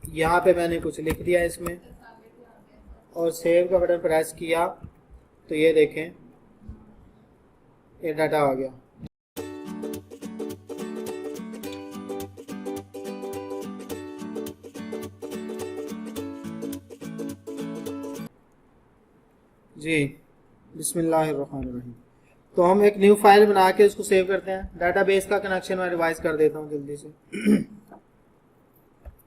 यहाँ पे मैंने कुछ लिख दिया इसमें और सेव का बटन प्रेस किया तो ये देखें ये डाटा आ गया। जी बिस्मिल्लाहिर्रहमानिर्रहीम। तो हम एक न्यू फाइल बना के उसको सेव करते हैं। डाटाबेस का कनेक्शन मैं रिवाइज कर देता हूँ जल्दी से।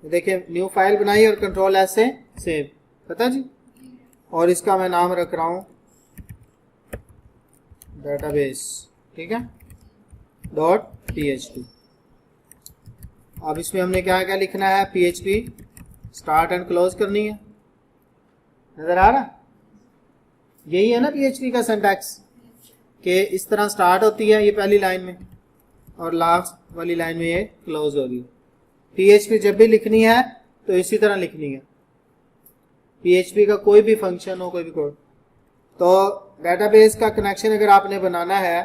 देखिए न्यू फाइल बनाई और कंट्रोल एस से सेव, पता जी। और इसका मैं नाम रख रहा हूँ डाटाबेस, ठीक है, .php। अब इसमें हमने क्या क्या लिखना है, PHP स्टार्ट एंड क्लोज करनी है। नजर आ रहा, यही है ना PHP का सिंटैक्स कि इस तरह स्टार्ट होती है ये पहली लाइन में और लास्ट वाली लाइन में ये क्लोज होगी। PHP जब भी लिखनी है तो इसी तरह लिखनी है। PHP का कोई भी फंक्शन हो, कोई भी कोड। तो डेटाबेस का कनेक्शन अगर आपने बनाना है,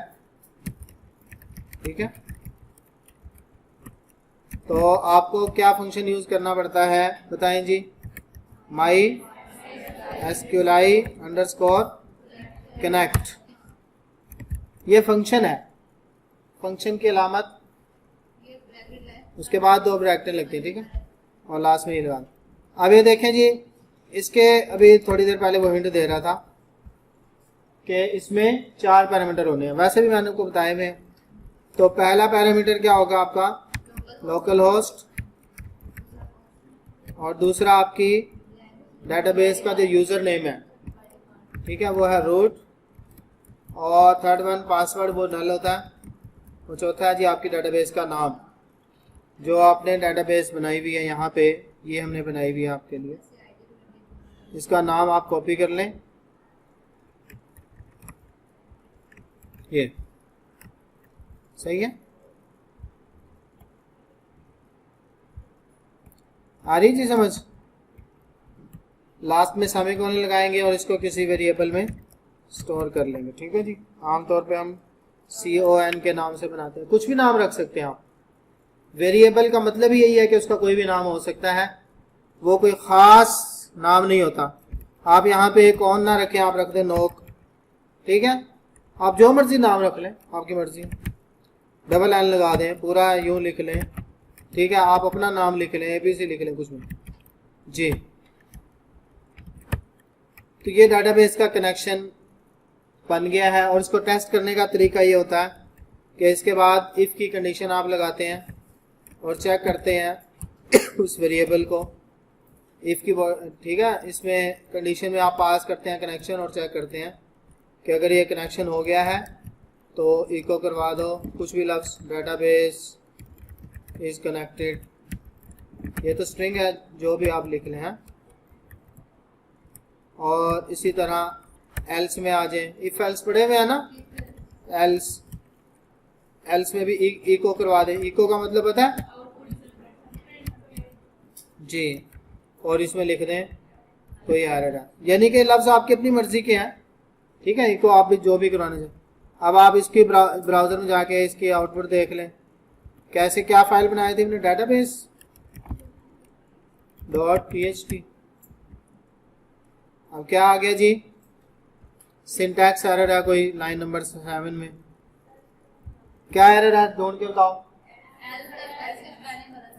ठीक है, तो आपको क्या फंक्शन यूज करना पड़ता है बताएं जी। माई SQLi अंडरस्कोर कनेक्ट, ये फंक्शन है। फंक्शन की अलामत उसके बाद 2 ब्रैकेटें लगती है, ठीक है, और लास्ट में ये लगा। अब ये देखें जी, इसके अभी थोड़ी देर पहले वो हिंट दे रहा था कि इसमें 4 पैरामीटर होने हैं। वैसे भी मैंने आपको बताए हुए। तो पहला पैरामीटर क्या होगा आपका, लोकल होस्ट, और दूसरा आपकी डेटाबेस का जो यूजर नेम है, ठीक है, वो है रूट, और थर्ड वन पासवर्ड, वो नल होता है। और चौथा है जी आपकी डेटाबेस का नाम, जो आपने डेटाबेस बनाई हुई है। यहाँ पे ये हमने बनाई हुई है आपके लिए, इसका नाम आप कॉपी कर लें। ये सही है, आ रही जी समझ। लास्ट में सेमीकोलन लगाएंगे और इसको किसी वेरिएबल में स्टोर कर लेंगे, ठीक है जी। आमतौर पे हम CON के नाम से बनाते हैं, कुछ भी नाम रख सकते हैं आप। वेरिएबल का मतलब ही यही है कि उसका कोई भी नाम हो सकता है, वो कोई खास नाम नहीं होता। आप यहाँ पे एक ऑन ना रखें, आप रख दें नोक, ठीक है, आप जो मर्जी नाम रख लें, आपकी मर्जी। डबल N लगा दें, पूरा यूं लिख लें, ठीक है, आप अपना नाम लिख लें, ABC लिख लें, कुछ भी जी। तो ये डाटाबेस का कनेक्शन बन गया है। और इसको टेस्ट करने का तरीका ये होता है कि इसके बाद इफ़ की कंडीशन आप लगाते हैं और चेक करते हैं उस वेरिएबल को, इफ़ की, ठीक है, इसमें कंडीशन में आप पास करते हैं कनेक्शन और चेक करते हैं कि अगर ये कनेक्शन हो गया है तो इको करवा दो कुछ भी लफ्ज़, डाटाबेस इज़ कनेक्टेड। ये तो स्ट्रिंग है, जो भी आप लिख लें हैं। और इसी तरह एल्स में आ जाए, इफ एल्स पढ़े हुए हैं ना, एल्स में भी इको करवा दें। इको का मतलब पता है जी, और इसमें लिख दें कोई एरर है, यानी कि लफ्ज़ आपकी अपनी मर्जी के हैं, ठीक है। इको आप भी जो भी करवाने चाहिए। अब आप इसकी ब्राउज़र में जाके इसकी आउटपुट देख लें, कैसे क्या फाइल बनाई थी हमने, डाटाबेस .php। अब क्या आ गया जी, सिंटैक्स एरर है कोई लाइन नंबर 7 में। क्या एरर है, ढूंढ के बताओ।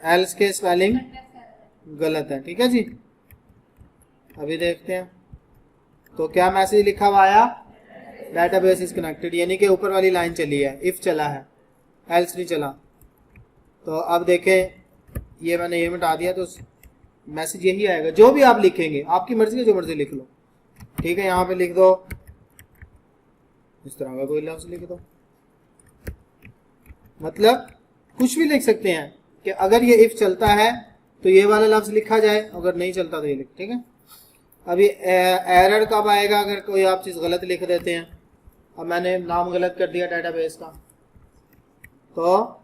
एल्स के स्पेलिंग गलत है, ठीक है जी। अभी देखते हैं तो क्या मैसेज लिखा हुआ आया, डाटाबेस इज कनेक्टेड, यानी कि ऊपर वाली लाइन चली है, इफ चला है, एल्स नहीं चला। तो अब देखें ये मैंने ये मिटा दिया तो मैसेज यही आएगा। जो भी आप लिखेंगे, आपकी मर्जी है, जो मर्जी लिख लो, ठीक है। यहाँ पे लिख दो इस तरह का कोई लफ्ज लिख दो, मतलब कुछ भी लिख सकते हैं कि अगर ये इफ चलता है तो ये वाला लफ्ज लिखा जाए, अगर नहीं चलता तो ये लिख, ठीक है। अभी एरर कब आएगा, अगर कोई आप चीज़ गलत लिख देते हैं। अब मैंने नाम गलत कर दिया डेटाबेस का, तो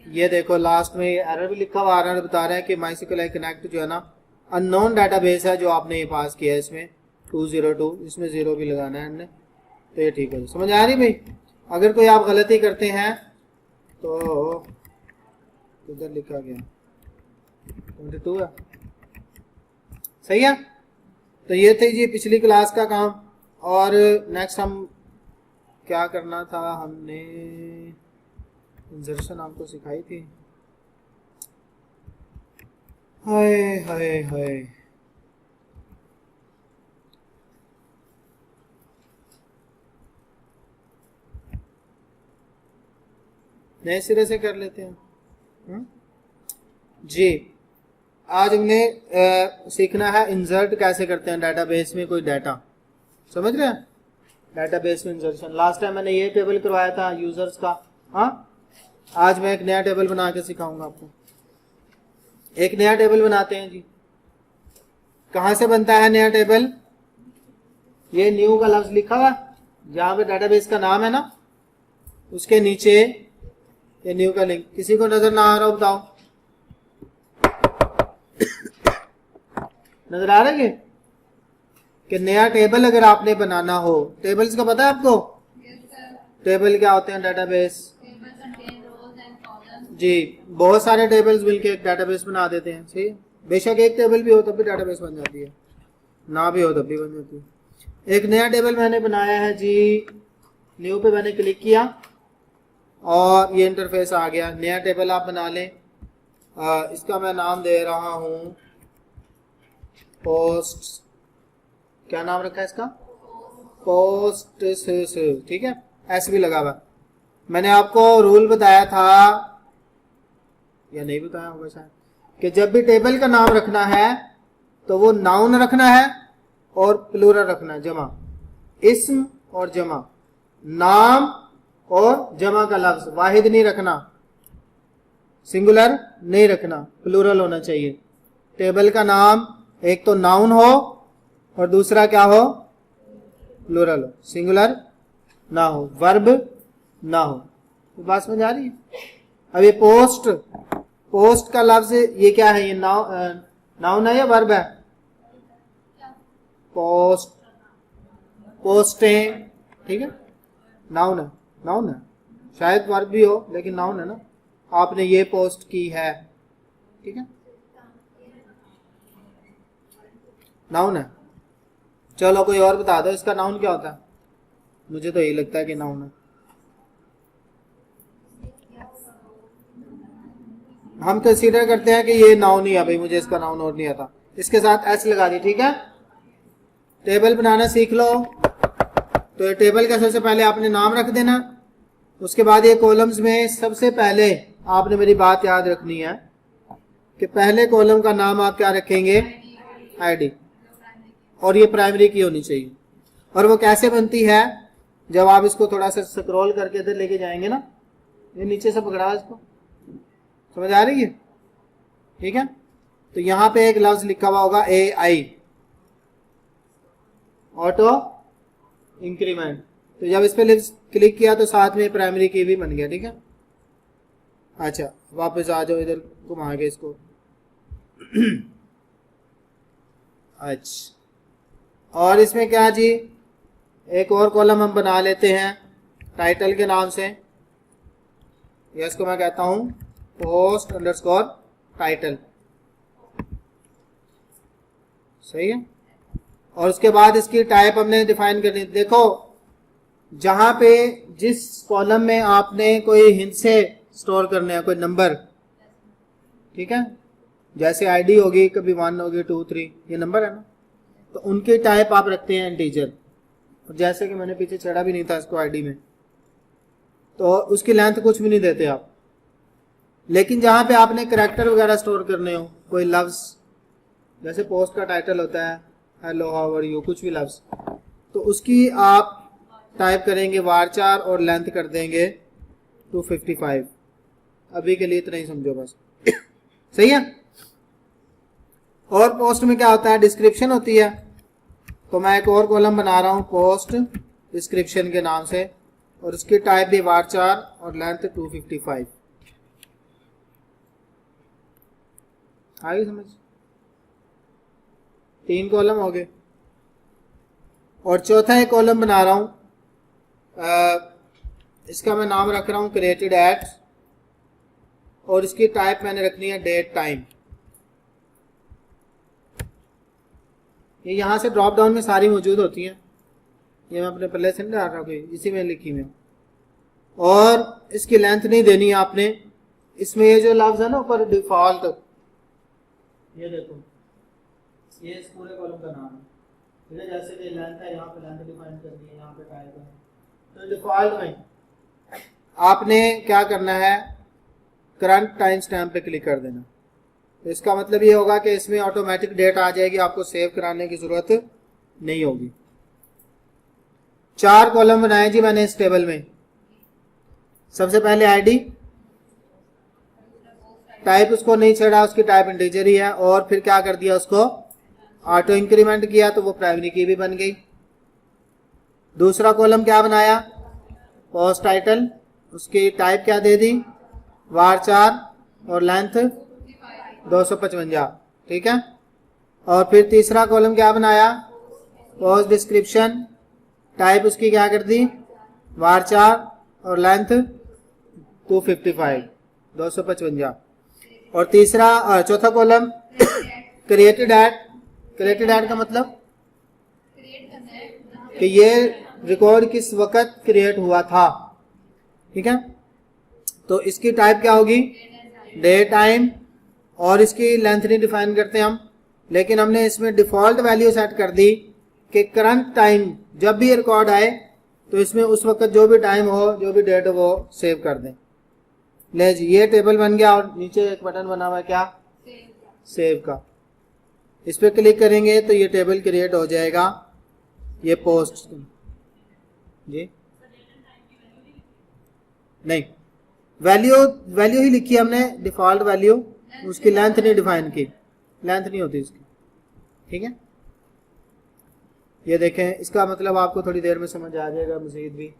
ये देखो लास्ट में ये एरर भी लिखा हुआ आ रहा है, बता रहे हैं कि MySQLi कनेक्ट जो है ना अननोन डाटाबेस है जो आपने ये पास किया है, इसमें 202, इसमें 0 भी लगाना है हमने, तो ये ठीक है। समझ आ रही भाई। अगर कोई आप गलती करते हैं तो इधर लिखा गया 22 है। सही है। तो ये थी जी पिछली क्लास का काम। और नेक्स्ट हम क्या करना था, हमने इंसर्शन आपको सिखाई थी। हाय हाय हाय, नए सिरे से कर लेते हैं। जी, आज हमने सीखना है इंसर्ट कैसे करते हैं डाटाबेस में कोई डाटा। समझ रहे हैं, डाटाबेस में इंसर्शन। लास्ट टाइम मैंने ये टेबल करवाया था यूजर्स का। हाँ, आज मैं एक नया टेबल बना के सिखाऊंगा आपको। एक नया टेबल बनाते हैं जी। कहां से बनता है नया टेबल? ये न्यू का लफ्ज लिखा हुआ जहां पे डाटाबेस का नाम है ना, उसके नीचे ये न्यू का लिंक। किसी को नजर ना आ रहा हो बताओ, नजर आ रहा है कि नया टेबल अगर आपने बनाना हो, टेबल्स का पता है आपको? टेबल क्या होते हैं? डाटाबेस। जी, बहुत सारे टेबल्स मिलके एक डाटाबेस बना देते हैं। सही है, बेशक एक टेबल भी हो तब भी डाटाबेस बन जाती है, ना भी हो तब भी बन जाती है। एक नया टेबल मैंने बनाया है जी, न्यू पे मैंने क्लिक किया और ये इंटरफेस आ गया। नया टेबल आप बना लें। इसका मैं नाम दे रहा हूं पोस्ट। क्या नाम रखा है इसका? पोस्ट। ठीक है, एस भी लगा हुआ। मैंने आपको रूल बताया था या नहीं बताया होगा शायद, कि जब भी टेबल का नाम रखना है तो वो नाउन रखना है और प्लूरल रखना है, जमा। इस्म और जमा, नाम और जमा का लफ्ज वाहिद नहीं रखना, सिंगुलर नहीं रखना, प्लूरल होना चाहिए। टेबल का नाम एक तो नाउन हो और दूसरा क्या हो? प्लूरल हो, सिंगुलर ना हो, वर्ब ना हो। तो बात समझ आ रही है? अब ये पोस्ट, पोस्ट का लफ्ज ये क्या है? ये नाउन है या वर्ब है? पोस्ट, पोस्टें। ठीक है, नाउन है, नाउन है। शायद वर्ब भी हो लेकिन नाउन है ना। आपने ये पोस्ट की है, ठीक है, नाउन है। चलो कोई और बता दो इसका नाउन क्या होता है? मुझे तो यही लगता है कि नाउन है। हम कंसीडर करते हैं कि ये नाउन ही है भाई, मुझे इसका नाउन और नहीं आता, इसके साथ एस लगा दी। ठीक है, टेबल बनाना सीख लो। तो ये टेबल का सबसे पहले आपने नाम रख देना। उसके बाद ये कॉलम्स में सबसे पहले आपने मेरी बात याद रखनी है कि पहले कॉलम का नाम आप क्या रखेंगे? आईडी। और ये प्राइमरी की होनी चाहिए। और वो कैसे बनती है? जब आप इसको थोड़ा सा स्क्रॉल करके इधर लेके जाएंगे ना, ये नीचे से पकड़ा इसको, समझ आ रही है? ठीक है, तो यहां पे एक लफ्ज लिखा हुआ होगा AI, ऑटो इंक्रीमेंट। तो जब इस पे क्लिक किया तो साथ में प्राइमरी की भी बन गया। ठीक है, अच्छा वापस आ जाओ, इधर घुमा के इसको। अच्छा, और इसमें क्या जी, एक और कॉलम हम बना लेते हैं टाइटल के नाम से। या इसको मैं कहता हूं पोस्ट अंडरस्कोर टाइटल। सही है, और उसके बाद इसकी टाइप हमने डिफाइन करनी। देखो, जहां पे जिस कॉलम में आपने कोई हिंट से स्टोर करने हैं, कोई नंबर, ठीक है, जैसे आईडी होगी, कभी 1 होगी, 2 3, ये नंबर है ना, तो उनकी टाइप आप रखते हैं इंटीजर। और जैसे कि मैंने पीछे चढ़ा भी नहीं था इसको आईडी में, तो उसकी लेंथ कुछ भी नहीं देते आप। लेकिन जहां पे आपने करैक्टर वगैरह स्टोर करने हो, कोई लफ्ज, जैसे पोस्ट का टाइटल होता है हेलो हाउ आर यू, कुछ भी लफ्ज, तो उसकी आप टाइप करेंगे varchar और लेंथ कर देंगे 255। अभी के लिए इतना ही समझो बस। सही है। और पोस्ट में क्या होता है? डिस्क्रिप्शन होती है। तो मैं एक और कॉलम बना रहा हूं पोस्ट डिस्क्रिप्शन के नाम से, और उसकी टाइप भी varchar और लेंथ 255। आ गई समझ? 3 कॉलम हो गए। और चौथा एक कॉलम बना रहा हूं, इसका मैं नाम रख रहा हूं क्रिएटेड एट, और इसकी टाइप मैंने रखनी है डेट टाइम। ये यहाँ से ड्रॉप डाउन में सारी मौजूद होती हैं। ये मैं अपने पल्ले से नहीं डाल रहा कोई, इसी में लिखी हुई। और इसकी लेंथ नहीं देनी है आपने। इसमें ये जो लफ्ज है ना ऊपर डिफॉल्ट, ये देखो ये इस पूरे कॉलम का नाम है, ठीक है। जैसे कि लेंथ है, यहाँ पे लेंथ डिफाइन कर दी है, यहाँ पे टाइप है। तो डिफॉल्ट में आपने क्या करना है, करंट टाइम स्टैम्प पे क्लिक कर देना। तो इसका मतलब ये होगा कि इसमें ऑटोमेटिक डेट आ जाएगी, आपको सेव कराने की जरूरत नहीं होगी। 4 कॉलम बनाए जी मैंने इस टेबल में। सबसे पहले आईडी, टाइप उसको नहीं छेड़ा, उसकी टाइप इंटीजर ही है। और फिर क्या कर दिया, उसको ऑटो इंक्रीमेंट किया तो वो प्राइमरी की भी बन गई। दूसरा कॉलम क्या बनाया, पोस्ट टाइटल, उसकी टाइप क्या दे दी, var4 और लेंथ 255, ठीक है। और फिर तीसरा कॉलम क्या बनाया, पोस्ट डिस्क्रिप्शन, टाइप उसकी क्या कर दी, var4 और लेंथ 255। और चौथा column created at. Created at का मतलब कि ये रिकॉर्ड किस वक्त क्रिएट हुआ था, ठीक है। तो इसकी टाइप क्या होगी, डे टाइम। और इसकी लेंथ नहीं डिफाइन करते हम, लेकिन हमने इसमें डिफॉल्ट वैल्यू सेट कर दी कि करंट टाइम जब भी रिकॉर्ड आए तो इसमें उस वक्त जो भी टाइम हो, जो भी डेट हो, वो सेव कर दें। ले जी, ये टेबल बन गया। और नीचे एक बटन बना हुआ है क्या, सेव का। इस पर क्लिक करेंगे तो ये टेबल क्रिएट हो जाएगा। ये पोस्ट जी नहीं, वैल्यू ही लिखी हमने, डिफॉल्ट वैल्यू। उसकी लेंथ नहीं डिफाइन की, लेंथ नहीं होती इसकी, ठीक है। ये देखें, इसका मतलब आपको थोड़ी देर में समझ आ जाएगा मजीद भी।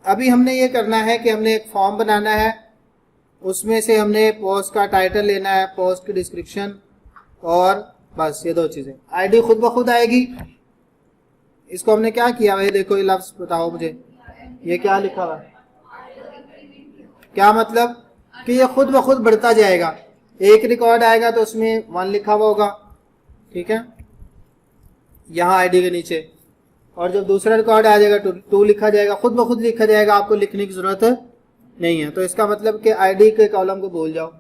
अभी हमने ये करना है कि हमने एक फॉर्म बनाना है, उसमें से हमने पोस्ट का टाइटल लेना है, पोस्ट की डिस्क्रिप्शन, और बस ये 2 चीजें। आईडी खुद ब खुद आएगी। इसको हमने क्या किया भाई, देखो ये लफ्ज बताओ मुझे, ये क्या लिखा हुआ है, क्या मतलब कि ये खुद ब खुद बढ़ता जाएगा। एक रिकॉर्ड आएगा तो उसमें 1 लिखा हुआ होगा, ठीक है, यहाँ आईडी के नीचे। और जब दूसरा रिकॉर्ड आ जाएगा 2 लिखा जाएगा, खुद ब खुद लिखा जाएगा, आपको लिखने की जरूरत नहीं है। तो इसका मतलब कि आईडी के कॉलम को भूल जाओ,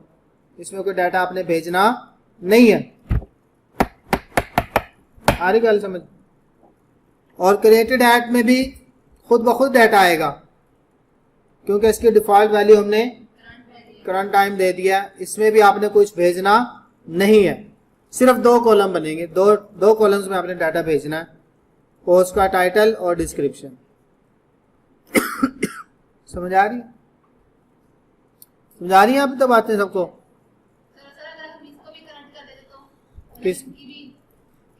इसमें कोई डाटा आपने भेजना नहीं है। आ रही गल समझ। और क्रिएटेड एट में भी खुद ब खुद डाटा आएगा, क्योंकि इसकी डिफॉल्ट वैल्यू हमने करंट टाइम दे दिया। इसमें भी आपने कुछ भेजना नहीं है, सिर्फ 2 कॉलम बनेंगे। दो कॉलम्स में आपने डाटा भेजना है, पोस्ट का टाइटल और डिस्क्रिप्शन। समझ आ रही है आप तो बातें सबको।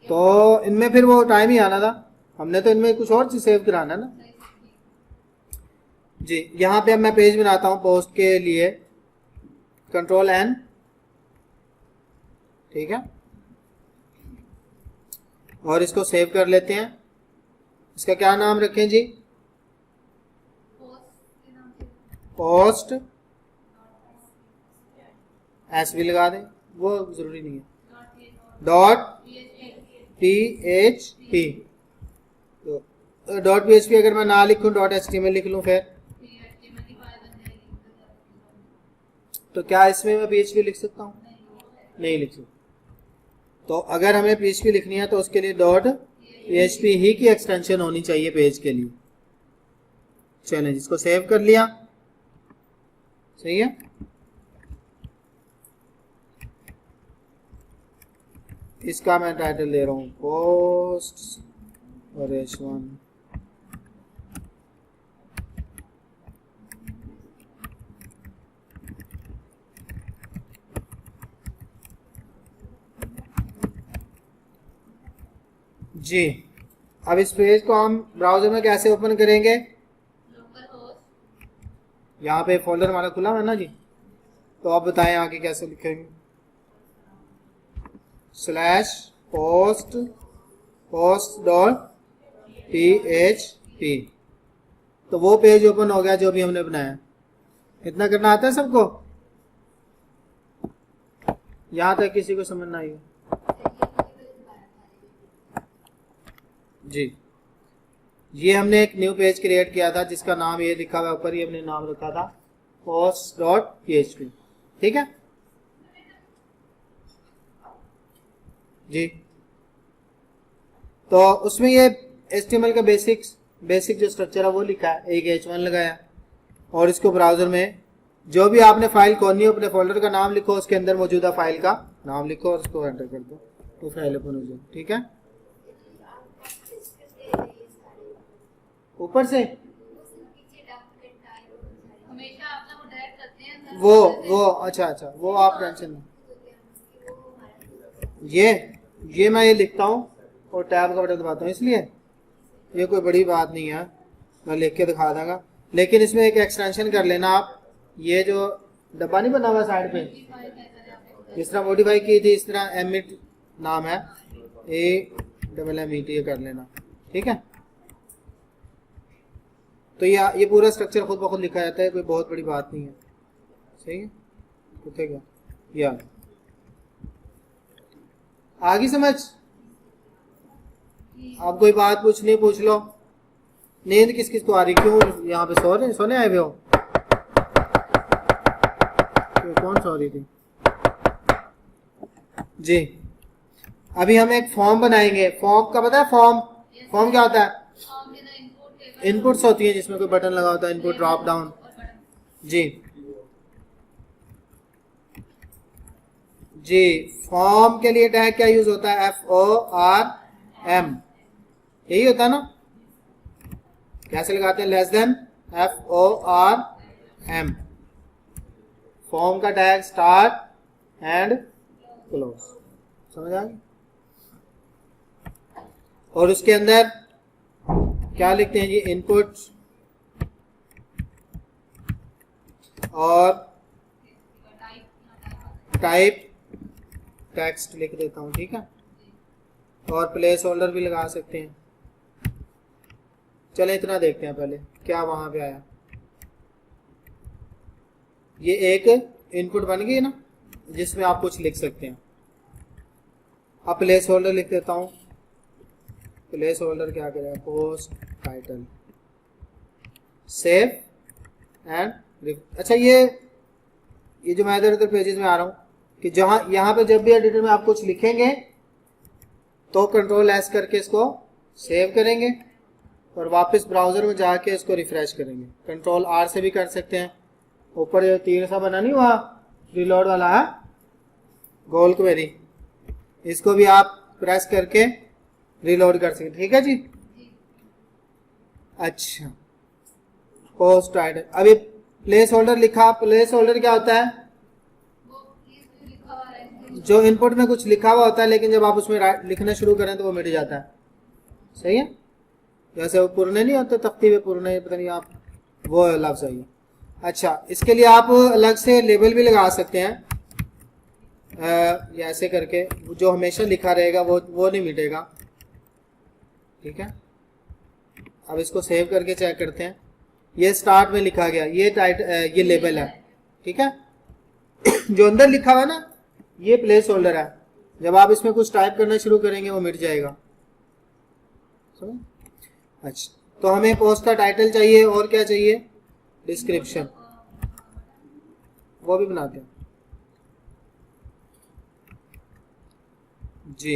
तो इनमें फिर वो टाइम ही आना था, हमने तो इनमें कुछ और चीज सेव कराना ना जी। यहाँ पे अब मैं पेज बनाता हूँ पोस्ट के लिए, Ctrl+N, ठीक है। और इसको सेव कर लेते हैं। इसका क्या नाम रखें जी, पोस्ट एस भी लगा दें, वो जरूरी नहीं है, .php। तो .php अगर मैं ना लिखूं, .html लिख लूं, फिर तो क्या इसमें मैं PHP लिख सकता हूं, नहीं लिख सकता। तो अगर हमें PHP लिखनी है तो उसके लिए .php ही की एक्सटेंशन होनी चाहिए पेज के लिए। चलें, जिसको सेव कर लिया, सही है। इसका मैं टाइटल दे रहा हूं पोस्ट और H1। जी, अब इस पेज को हम ब्राउजर में कैसे ओपन करेंगे, यहाँ पे फोल्डर हमारा खुला है ना जी। तो आप बताएं आगे कैसे लिखेंगे, /post.php। तो वो पेज ओपन हो गया जो भी हमने बनाया। इतना करना आता है सबको, यहाँ तक किसी को समझ ना आई। जी, ये हमने एक न्यू पेज क्रिएट किया था जिसका नाम ये लिखा हुआ ऊपर, ये हमने नाम रखा था post.php। ठीक है जी। तो उसमें ये HTML का बेसिक जो स्ट्रक्चर है वो लिखा है, एक H1 लगाया और इसको ब्राउजर में जो भी आपने फाइल खोलनी हो अपने फोल्डर का नाम लिखो, उसके अंदर मौजूदा फाइल का नाम लिखो और उसको एंटर कर दो तो फाइल ओपन हो जाए। ठीक है, ऊपर से वो अच्छा वो आप टेंशन नहीं, ये मैं ये लिखता हूँ और टैब का बटन दबाता हूँ, इसलिए ये कोई बड़ी बात नहीं है, मैं लिख के दिखा दूंगा। लेकिन इसमें एक एक्सटेंशन कर लेना आप, ये जो डब्बा नहीं बना हुआ साइड पे, जिस तरह मॉडिफाई की थी इस तरह एमिट नाम है, AMMET ये कर लेना। ठीक है, तो ये पूरा स्ट्रक्चर खुद ब खुद लिखा जाता है, कोई बहुत बड़ी बात नहीं है। सही है, कुत्ते क्या यार आगे समझ, आप कोई बात पूछनी पूछ लो। नींद किस किस को आ रही, क्यों यहाँ पे सोने आए हुए हो, कौन सो रही थी जी। अभी हम एक फॉर्म बनाएंगे, फॉर्म का पता है, फॉर्म क्या होता है, इनपुट्स होती है जिसमें कोई बटन लगा होता है, इनपुट ड्रॉप डाउन जी। फॉर्म के लिए टैग क्या यूज होता है, FORM, यही होता है ना, कैसे लगाते हैं, लेस देन FORM, फॉर्म का टैग स्टार्ट एंड क्लोज, समझ आ गई। और उसके अंदर क्या लिखते हैं जी, इनपुट और टाइप टेक्स्ट लिख देता हूं। ठीक है, और प्लेस होल्डर भी लगा सकते हैं। चले इतना देखते हैं पहले क्या वहां पे आया, ये एक इनपुट बन गई ना जिसमें आप कुछ लिख सकते हैं। अब प्लेस होल्डर लिख देता हूं, प्लेस होल्डर क्या करेगा, पोस्ट टाइटल, सेव एंड। अच्छा ये जो मैं इधर पेजेस में आ रहा हूं कि जहां यहाँ पे जब भी एडिटर में आप कुछ लिखेंगे तो Ctrl+S करके इसको सेव करेंगे और वापस ब्राउजर में जाके इसको रिफ्रेश करेंगे। Ctrl+R से भी कर सकते हैं। ऊपर ये तीर सा बना नहीं हुआ रिलोड वाला है, गोल क्वेरी, इसको भी आप प्रेस करके रिलोड कर सकते। ठीक है जी, अच्छा पोस्ट टाइटल। अभी प्लेस होल्डर लिखा, प्लेस होल्डर क्या होता है, जो इनपुट में कुछ लिखा हुआ होता है लेकिन जब आप उसमें लिखना शुरू करें तो वो मिट जाता है। सही है, जैसे वो पुरने नहीं होते तख्ती पे पुरने, पता नहीं आप वो लफ्ज है ये। अच्छा, इसके लिए आप अलग से लेबल भी लगा सकते हैं, ऐसे करके जो हमेशा लिखा रहेगा वो नहीं मिटेगा। ठीक है, अब इसको सेव करके चेक करते हैं। ये स्टार्ट में लिखा गया, ये लेबल है। ठीक है, जो अंदर लिखा हुआ है ना ये प्लेस होल्डर है, जब आप इसमें कुछ टाइप करना शुरू करेंगे वो मिट जाएगा। समझ? अच्छा, तो हमें पोस्ट का टाइटल चाहिए और क्या चाहिए, डिस्क्रिप्शन, वो भी बनाते हैं जी।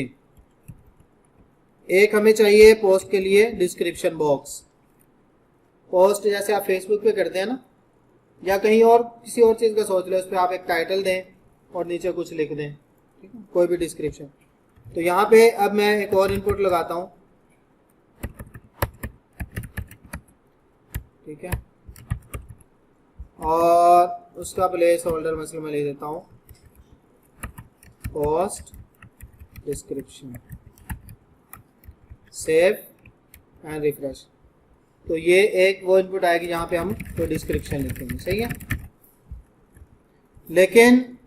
एक हमें चाहिए पोस्ट के लिए डिस्क्रिप्शन बॉक्स। पोस्ट जैसे आप फेसबुक पे करते हैं ना, या कहीं और किसी और चीज का सोच लो, उस पर आप एक टाइटल दें और नीचे कुछ लिख दें, ठीक है, कोई भी डिस्क्रिप्शन। तो यहाँ पे अब मैं एक और इनपुट लगाता हूँ। ठीक है, और उसका प्लेस होल्डर मसले में ले देता हूँ post description, save and refresh. तो ये एक वो इनपुट आएगी जहाँ पे हम तो डिस्क्रिप्शन लिखेंगे। सही है, लेकिन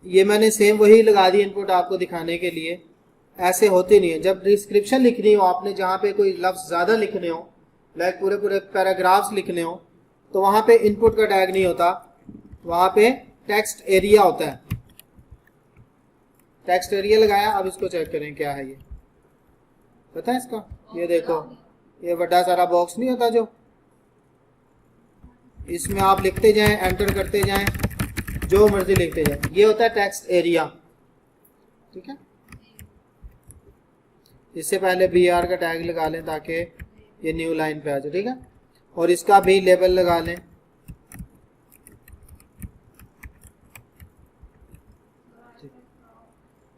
ये मैंने सेम वही लगा दी इनपुट आपको दिखाने के लिए, ऐसे होते नहीं है। जब डिस्क्रिप्शन लिखनी हो आपने, जहाँ पे कोई लफ्ज ज़्यादा लिखने हो, लाइक पूरे पूरे पैराग्राफ्स लिखने हो, तो वहाँ पे इनपुट का टैग नहीं होता, वहाँ पे टेक्स्ट एरिया होता है। टेक्स्ट एरिया लगाया, अब इसको चेक करें क्या है ये। पता है इसका? ये देखो, ये बड़ा सारा बॉक्स नहीं होता जो, इसमें आप लिखते जाएं, एंटर करते जाएं, जो मर्जी लिखते जाएं, ये होता है टेक्स्ट एरिया। ठीक है, इससे पहले BR का टैग लगा लें ताकि ये न्यू लाइन पे आ जाए। ठीक है, और इसका भी लेबल लगा लें।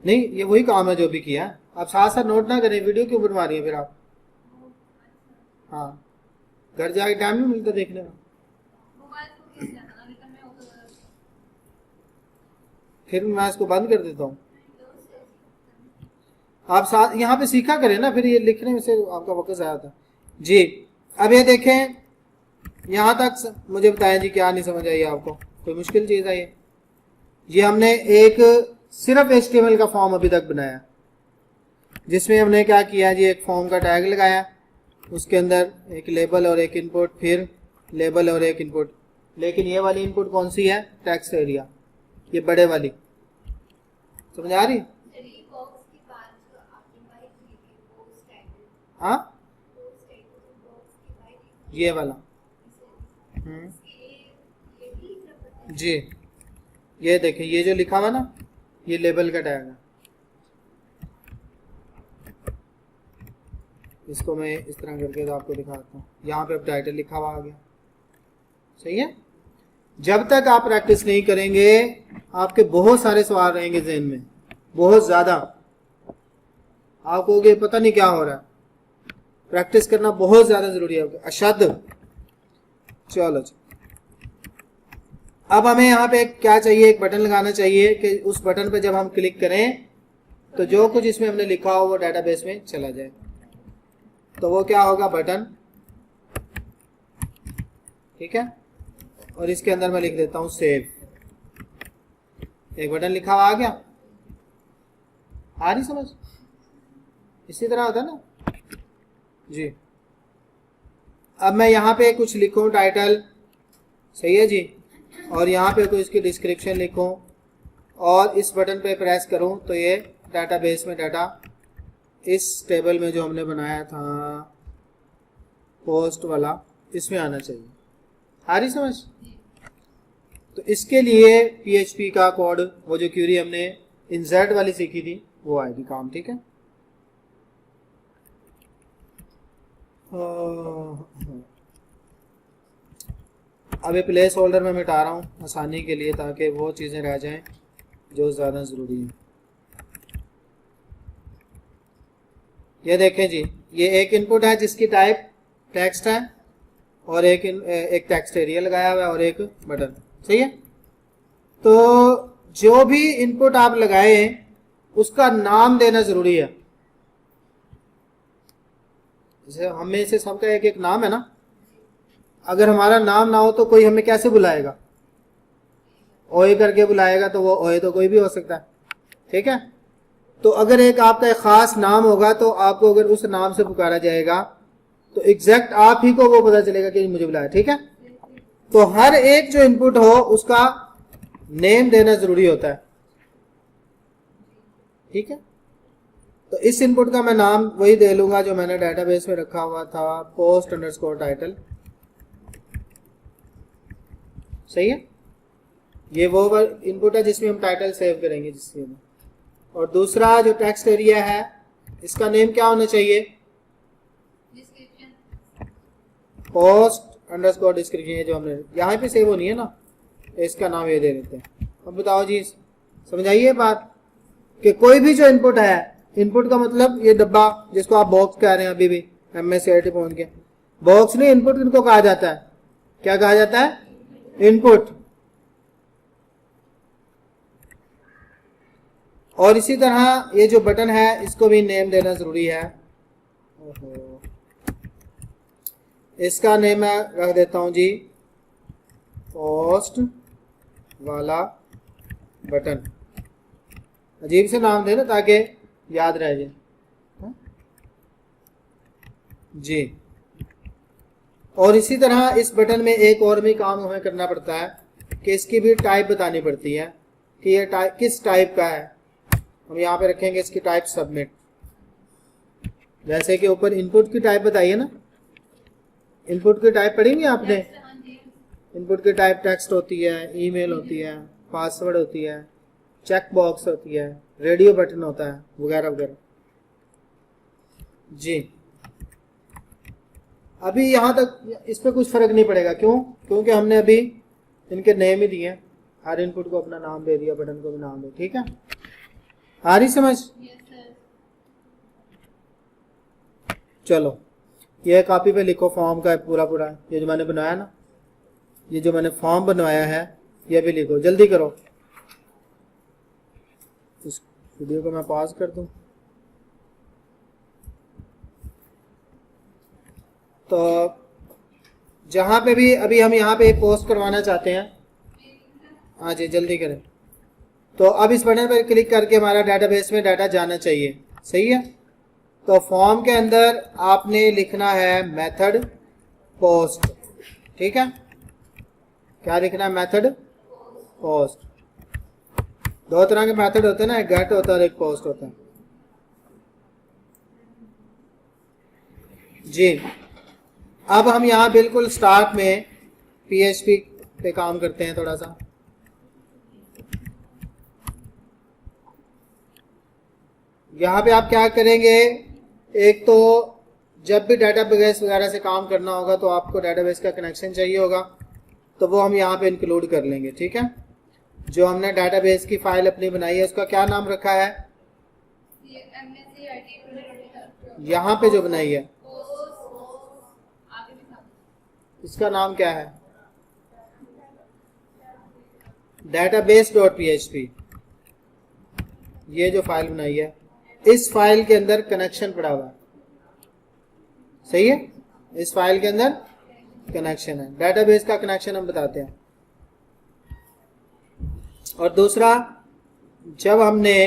नहीं, ये वही काम है जो भी किया है, आप साथ साथ नोट ना करें, वीडियो क्यों बनवा रही है फिर आप? हाँ, घर जाके टाइम नहीं मिलता देखने का, फिर मैं इसको बंद कर देता हूँ। आप साथ यहाँ पे सीखा करें ना, फिर ये लिखने में से आपका वक्त ज़्यादा था जी। अब ये देखें, यहाँ तक मुझे बताएं जी, क्या नहीं समझ आई आपको? कोई मुश्किल चीज़ है ये हमने एक सिर्फ HTML का फॉर्म अभी तक बनाया, जिसमें हमने क्या किया जी, एक फॉर्म का टैग लगाया, उसके अंदर एक लेबल और एक इनपुट, फिर लेबल और एक इनपुट। लेकिन ये वाली इनपुट कौन सी है? टेक्स्ट एरिया, ये बड़े वाली। समझ आ रही? हाँ, ये वाला जी, ये देखें, ये जो लिखा हुआ ना, ये लेबल का टैग है। इसको मैं इस तरह करके तो आपको दिखाता हूँ। यहाँ पे अब टाइटल लिखा हुआ आ गया, सही है। जब तक आप प्रैक्टिस नहीं करेंगे, आपके बहुत सारे सवाल रहेंगे ज़हन में, बहुत ज़्यादा। आप कहोगे पता नहीं क्या हो रहा है। प्रैक्टिस करना बहुत ज़्यादा ज़रूरी है, अशद। चलो, अब हमें यहाँ पे क्या चाहिए? एक बटन लगाना चाहिए कि उस बटन पे जब हम क्लिक करें तो जो कुछ इसमें हमने लिखा हो वो डेटाबेस में चला जाए। तो वो क्या होगा? बटन। ठीक है, और इसके अंदर मैं लिख देता हूँ सेव। एक बटन लिखा हुआ आ गया, आ रही समझ? इसी तरह होता है ना जी। अब मैं यहाँ पे कुछ लिखूँ, टाइटल, सही है जी, और यहाँ पे कोई इसकी डिस्क्रिप्शन लिखूँ और इस बटन पे प्रेस करूँ तो ये डाटाबेस में डाटा इस टेबल में जो हमने बनाया था पोस्ट वाला, इसमें आना चाहिए। आ रही समझ? तो इसके लिए PHP का कोड, वो जो क्यूरी हमने इंसर्ट वाली सीखी थी, वो आएगी काम। ठीक है, अब ये प्लेस होल्डर में मिटा रहा हूँ आसानी के लिए, ताकि वो चीज़ें रह जाएं जो ज़्यादा ज़रूरी हैं। ये देखें जी, ये एक इनपुट है जिसकी टाइप टेक्स्ट है, और एक टेक्स्ट एरिया लगाया हुआ है और एक बटन, सही है। तो जो भी इनपुट आप लगाए उसका नाम देना ज़रूरी है। जैसे हमें से सबका एक एक नाम है ना, अगर हमारा नाम ना हो तो कोई हमें कैसे बुलाएगा? ओए करके बुलाएगा, तो वो ओए तो कोई भी हो सकता है। ठीक है, तो अगर एक आपका एक खास नाम होगा तो आपको अगर उस नाम से पुकारा जाएगा तो एग्जैक्ट आप ही को वो पता चलेगा कि मुझे बुलाया। ठीक है, तो हर एक जो इनपुट हो उसका नेम देना जरूरी होता है। ठीक है, तो इस इनपुट का मैं नाम वही दे लूंगा जो मैंने डेटाबेस में रखा हुआ था, पोस्ट अंडरस्कोर टाइटल। सही है, ये वो इनपुट है जिसमें हम टाइटल सेव करेंगे जिसमें। और दूसरा जो टेक्स्ट एरिया है, इसका नेम क्या होना चाहिए? Post underscore description. ये जो हमने यहाँ पे सेव होनी है ना, इसका नाम ये दे देते हैं। अब बताओ जी, समझ आइए बात कि कोई भी जो इनपुट है, इनपुट का मतलब ये डब्बा जिसको आप बॉक्स कह रहे हैं, अभी भी MSCIT पहुंच के बॉक्स नहीं, इनपुट इनको कहा जाता है। क्या कहा जाता है? इनपुट। और इसी तरह ये जो बटन है इसको भी नेम देना जरूरी है। इसका नेम मैं रख देता हूं जी पोस्ट वाला बटन। अजीब से नाम देना ताकि याद रह जाए जी। और इसी तरह इस बटन में एक और भी काम हमें करना पड़ता है कि इसकी भी टाइप बतानी पड़ती है कि ये टाइप किस टाइप का है। हम यहाँ पे रखेंगे इसकी टाइप सबमिट। जैसे कि ऊपर इनपुट की टाइप बताइए ना, इनपुट की टाइप पढ़ी नहीं आपने? इनपुट की टाइप टेक्स्ट होती है, ईमेल होती है, पासवर्ड होती है, चेक बॉक्स होती है, रेडियो बटन होता है, वगैरह वगैरह। जी अभी यहाँ तक इस पे कुछ फर्क नहीं पड़ेगा। क्यों? क्योंकि हमने अभी इनके नेम ही दिए हैं, हर इनपुट को अपना नाम दे दिया, बटन को भी नाम दे। ठीक है, आ रही समझ? चलो ये कॉपी पे लिखो फॉर्म का पूरा पूरा, ये जो मैंने बनाया ना, ये जो मैंने फॉर्म बनवाया है ये भी लिखो, जल्दी करो। इस वीडियो को मैं पॉज कर दूं तो जहां पे भी अभी हम यहाँ पे पोस्ट करवाना चाहते हैं, हाँ जी जल्दी करें। तो अब इस बटन पर क्लिक करके हमारा डेटाबेस में डाटा जाना चाहिए, सही है। तो फॉर्म के अंदर आपने लिखना है मेथड पोस्ट। ठीक है, क्या लिखना है? Method post. दो तरह के मेथड होते हैं ना, एक गेट होता है और एक पोस्ट होता है। जी अब हम यहाँ बिल्कुल स्टार्ट में PHP पे काम करते हैं थोड़ा सा। यहाँ पे आप क्या करेंगे, एक तो जब भी डेटाबेस वगैरह से काम करना होगा तो आपको डेटाबेस का कनेक्शन चाहिए होगा, तो वो हम यहाँ पे इंक्लूड कर लेंगे। ठीक है, जो हमने डेटाबेस की फाइल अपनी बनाई है उसका क्या नाम रखा है? यहाँ पे जो बनाई है इसका नाम क्या है? database.php। ये जो फाइल बनाई है, इस फाइल के अंदर कनेक्शन पड़ा हुआ है, सही है। इस फाइल के अंदर कनेक्शन है, डेटाबेस का कनेक्शन हम बताते हैं। और दूसरा, जब हमने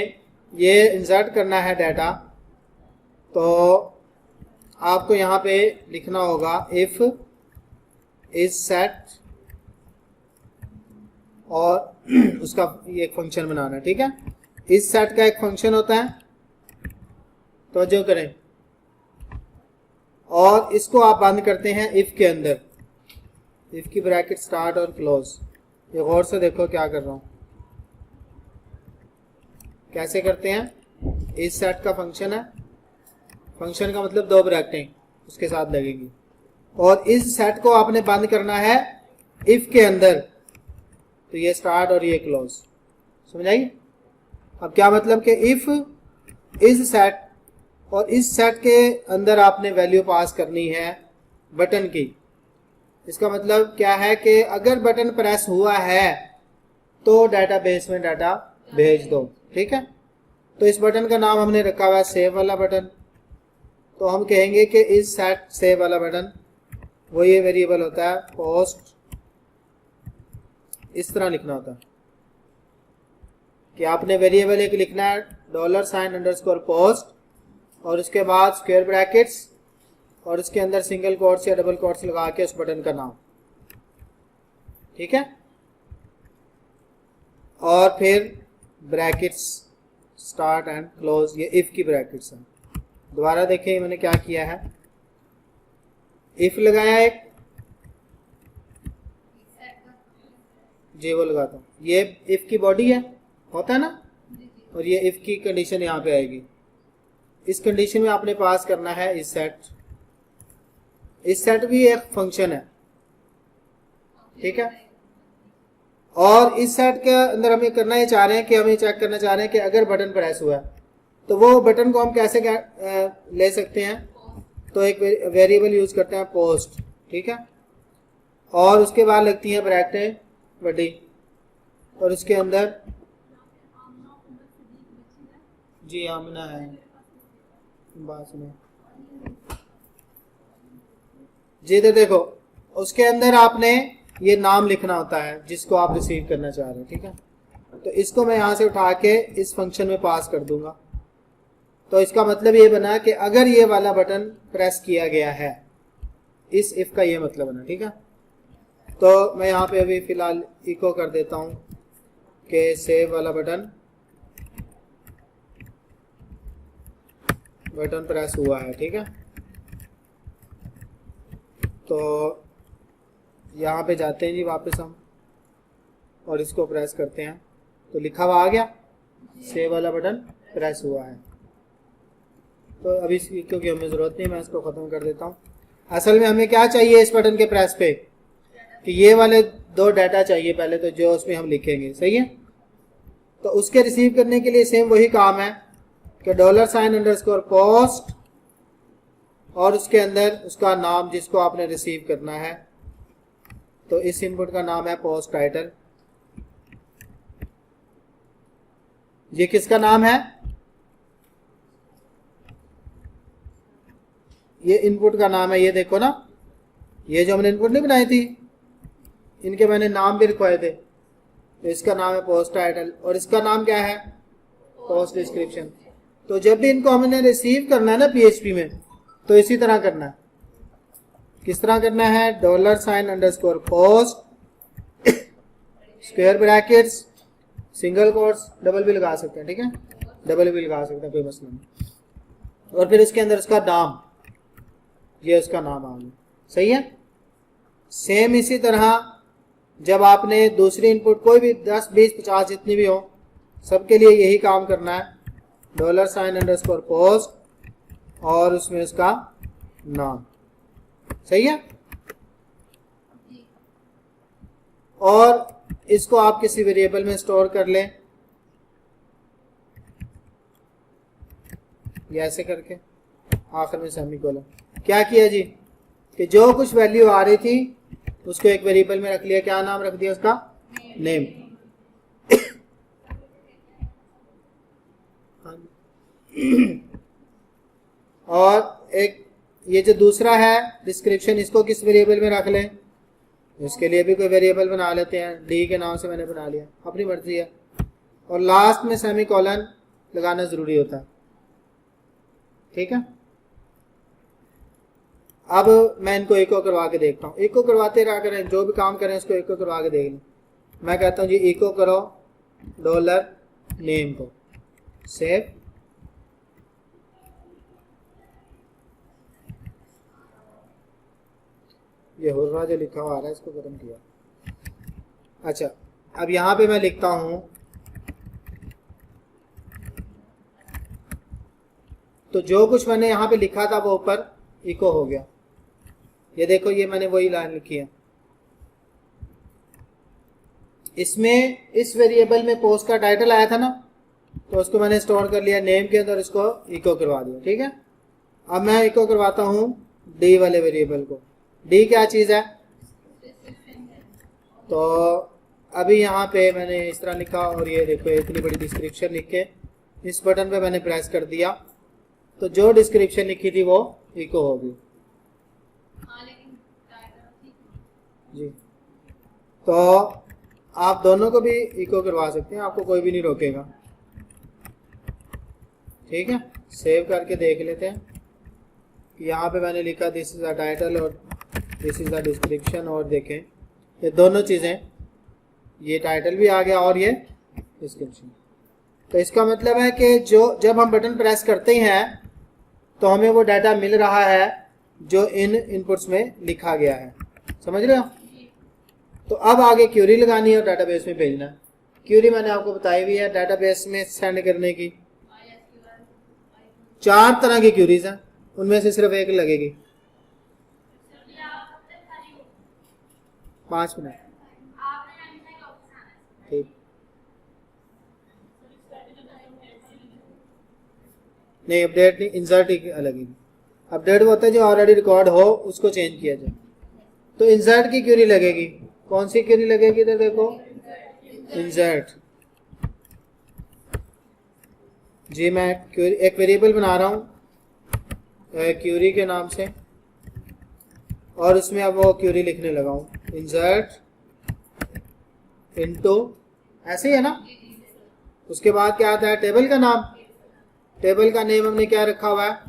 ये इंसर्ट करना है डाटा, तो आपको यहाँ पे लिखना होगा इफ इज सेट, और उसका ये एक फंक्शन बनाना है। ठीक है, इस सेट का एक फंक्शन होता है, तो जो करें, और इसको आप बंद करते हैं इफ के अंदर, इफ की ब्रैकेट स्टार्ट और क्लोज। ये गौर से देखो क्या कर रहा हूं, कैसे करते हैं। इस सेट का फंक्शन है, फंक्शन का मतलब दो ब्रैकेटें उसके साथ लगेंगी, और इस सेट को आपने बंद करना है इफ के अंदर, तो ये स्टार्ट और ये क्लोज। समझ आई? अब क्या मतलब कि इफ इज सेट, और इस सेट के अंदर आपने वैल्यू पास करनी है बटन की। इसका मतलब क्या है कि अगर बटन प्रेस हुआ है तो डेटाबेस में डाटा भेज दो। ठीक है, तो इस बटन का नाम हमने रखा हुआ है सेव वाला बटन, तो हम कहेंगे कि इस सेट सेव वाला बटन, वो ये वेरिएबल होता है पोस्ट। इस तरह लिखना होता है कि आपने वेरिएबल एक लिखना है $_पोस्ट, और उसके बाद स्क्वायर ब्रैकेट्स, और उसके अंदर सिंगल कोट्स या डबल कोट्स लगा के उस बटन का नाम। ठीक है, और फिर ब्रैकेट्स स्टार्ट एंड क्लोज, ये इफ की ब्रैकेट्स हैं। दोबारा देखें मैंने क्या किया है, इफ लगाया एक, जी वो लगाता हूँ, ये इफ की बॉडी है, होता है ना, और ये इफ की कंडीशन यहाँ पे आएगी। इस कंडीशन में आपने पास करना है इस सेट। इस सेट भी एक फंक्शन है। ठीक है, और इस सेट के अंदर हम ये करना ही चाह रहे हैं कि हम ये चेक करना चाह रहे हैं कि अगर बटन प्रेस हुआ है तो वो बटन को हम कैसे ले सकते हैं, तो एक वेरिएबल यूज करते हैं पोस्ट। ठीक है, और उसके बाद लगती है ब्रैकेटें बड़ी, और उसके अंदर जी आमना है, बात सुनो जी, तो देखो उसके अंदर आपने ये नाम लिखना होता है जिसको आप रिसीव करना चाह रहे हैं। ठीक है, तो इसको मैं यहाँ से उठा के इस फंक्शन में पास कर दूंगा, तो इसका मतलब ये बना कि अगर ये वाला बटन प्रेस किया गया है, इस इफ का ये मतलब बना। ठीक है, तो मैं यहाँ पे अभी फिलहाल इको कर देता हूँ कि सेव वाला बटन बटन प्रेस हुआ है, ठीक है। तो यहाँ पे जाते हैं जी वापस हम और इसको प्रेस करते हैं तो लिखा हुआ आ गया, सेव वाला बटन प्रेस हुआ है। तो अभी क्योंकि हमें ज़रूरत नहीं, मैं इसको ख़त्म कर देता हूँ। असल में हमें क्या चाहिए इस बटन के प्रेस पे कि ये वाले दो डाटा चाहिए पहले, तो जो उसमें हम लिखेंगे, सही है। तो उसके रिसीव करने के लिए सेम वही काम है कि $_post और उसके अंदर उसका नाम जिसको आपने रिसीव करना है। तो इस इनपुट का नाम है पोस्ट टाइटल। ये किसका नाम है? ये इनपुट का नाम है, ये देखो ना, ये जो हमने इनपुट नहीं बनाई थी, इनके मैंने नाम भी लिखवाए थे। तो इसका नाम है पोस्ट टाइटल और इसका नाम क्या है? Post description. तो जब भी इनको हमने रिसीव करना है ना PHP में, तो इसी तरह करना है। किस तरह करना है? $_post square brackets, single quotes, double भी लगा सकते हैं, ठीक है, डबल भी लगा सकते हैं, कोई मसला नहीं। और फिर इसके अंदर उसका नाम, ये उसका नाम आ गया, सही है। सेम इसी तरह जब आपने दूसरी इनपुट कोई भी 10, 20, 50 जितनी भी हो, सबके लिए यही काम करना है, $_post और उसमें उसका नाम, सही है। और इसको आप किसी वेरिएबल में स्टोर कर लें, ये ऐसे करके आखिर में सेमीकोलन। क्या किया जी कि जो कुछ वैल्यू आ रही थी उसको एक वेरिएबल में रख लिया। क्या नाम रख दिया उसका? नेम। और एक ये जो दूसरा है डिस्क्रिप्शन, इसको किस वेरिएबल में रख लें? इसके लिए भी कोई वेरिएबल बना लेते हैं, डी के नाम से मैंने बना लिया, अपनी मर्जी है। और लास्ट में सेमीकोलन लगाना जरूरी होता है, ठीक है। अब मैं इनको इको करवा के देखता हूँ। इको करवाते रहा करें, जो भी काम करें उसको इको करवा के देख लें। मैं कहता हूँ जी इको करो $नेम को, सेव। ये हुर्रा जो लिखा हुआ आ रहा है इसको खत्म किया। अच्छा, अब यहाँ पे मैं लिखता हूँ, तो जो कुछ मैंने यहाँ पे लिखा था वो ऊपर इको हो गया। ये देखो, ये मैंने वही लाइन लिखी है। इसमें इस वेरिएबल में पोस्ट का टाइटल आया था ना, तो उसको मैंने स्टोर कर लिया नेम के अंदर, इसको इको करवा दिया, ठीक है। अब मैं इको करवाता हूँ डी वाले वेरिएबल को। डी क्या चीज़ है? तो अभी यहाँ पे मैंने इस तरह लिखा और ये देखो इतनी बड़ी डिस्क्रिप्शन लिख के इस बटन पे मैंने प्रेस कर दिया, तो जो डिस्क्रिप्शन लिखी थी वो इको होगी जी। तो आप दोनों को भी इको करवा सकते हैं, आपको कोई भी नहीं रोकेगा, ठीक है। सेव करके देख लेते हैं कि यहाँ पे मैंने लिखा दिस इज़ द टाइटल और दिस इज़ द डिस्क्रिप्शन, और देखें ये दोनों चीज़ें, ये टाइटल भी आ गया और ये डिस्क्रिप्शन। तो इसका मतलब है कि जब हम बटन प्रेस करते हैं तो हमें वो डाटा मिल रहा है जो इन इनपुट्स में लिखा गया है, समझ रहे हो। तो अब आगे क्यूरी लगानी है और डाटाबेस में भेजना है। क्यूरी मैंने आपको बताई हुई है डाटाबेस में सेंड करने की। 4 तरह की क्यूरीज हैं, उनमें से सिर्फ एक लगेगी। 5 मिनट, ठीक। नहीं, अपडेट नहीं, इंसर्ट ही अलग ही। अपडेट वो होता है जो ऑलरेडी रिकॉर्ड हो उसको चेंज किया जाए। तो इंसर्ट की क्यूरी लगेगी। कौन सी क्यूरी लगेगी? इधर देखो, इंसर्ट जी। मैं क्यूरी एक वेरिएबल बना रहा हूँ क्यूरी के नाम से, और उसमें अब वो क्यूरी लिखने लगा हूँ, इंसर्ट इनटू, ऐसे ही है ना। उसके बाद क्या आता है? टेबल का नाम। टेबल का नेम हमने क्या रखा हुआ है?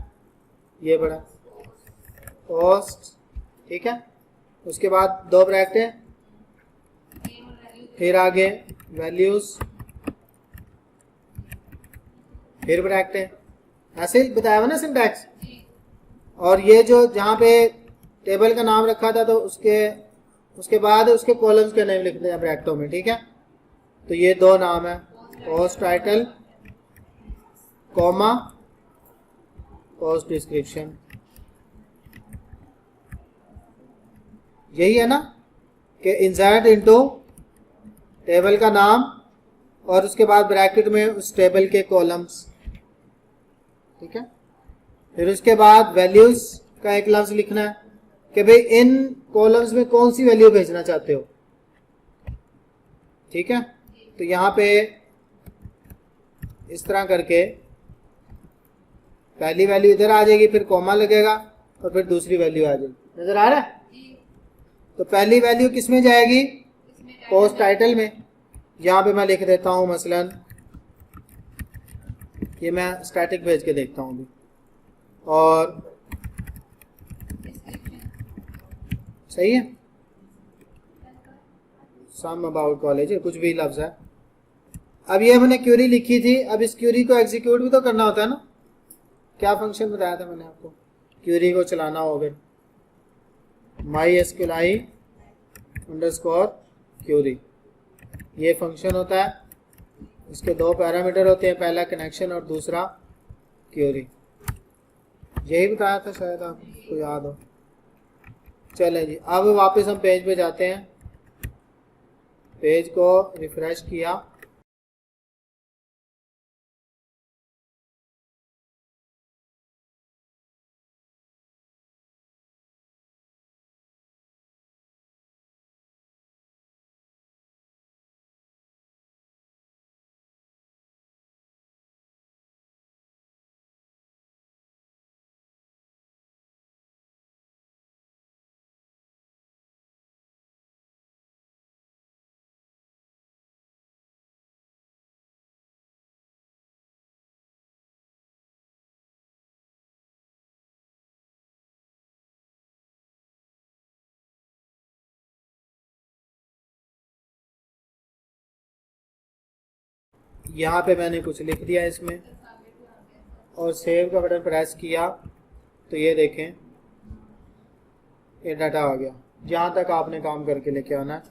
ये बड़ा पोस्ट, ठीक है। उसके बाद 2 ब्रैकेट, फिर आगे वैल्यूज, फिर ब्रैकेट, ऐसे ही बताया हुआ ना सिंटैक्स। और ये जो जहाँ पे टेबल का नाम रखा था तो उसके बाद उसके कॉलम्स के नेम लिखते हैं ब्रैकेटों में, ठीक है। तो ये दो नाम है, post title comma post description, यही है ना कि इंसर्ट इनटू टेबल का नाम और उसके बाद ब्रैकेट में उस टेबल के कॉलम्स, ठीक है। फिर उसके बाद वैल्यूज का एक लफ्ज लिखना है कि भाई इन कॉलम्स में कौन सी वैल्यू भेजना चाहते हो, ठीक है। तो यहाँ पे इस तरह करके पहली वैल्यू इधर आ जाएगी, फिर कॉमा लगेगा और फिर दूसरी वैल्यू आ जाएगी। नजर आ रहा है? तो पहली वैल्यू किस में जाएगी? पोस्ट टाइटल में। यहाँ पे मैं लिख देता हूँ मसलन, ये मैं स्टैटिक भेज के देखता हूँ अभी, और सही है, सम अबाउट कॉलेज है, कुछ भी लफ्ज है। अब ये मैंने क्यूरी लिखी थी, अब इस क्यूरी को एग्जीक्यूट भी तो करना होता है ना। क्या फंक्शन बताया था मैंने आपको क्यूरी को चलाना होगा? MySQL अंडरस्कोर क्यूरी, ये फंक्शन होता है। इसके दो पैरामीटर होते हैं, पहला कनेक्शन और दूसरा क्यूरी। यही बताया था, शायद आपको याद हो। चलें जी, अब वापस हम पेज पे जाते हैं। पेज को रिफ्रेश किया, यहाँ पे मैंने कुछ लिख दिया इसमें और सेव का बटन प्रेस किया तो ये देखें ये डाटा आ गया। जहाँ तक आपने काम करके लेके आना है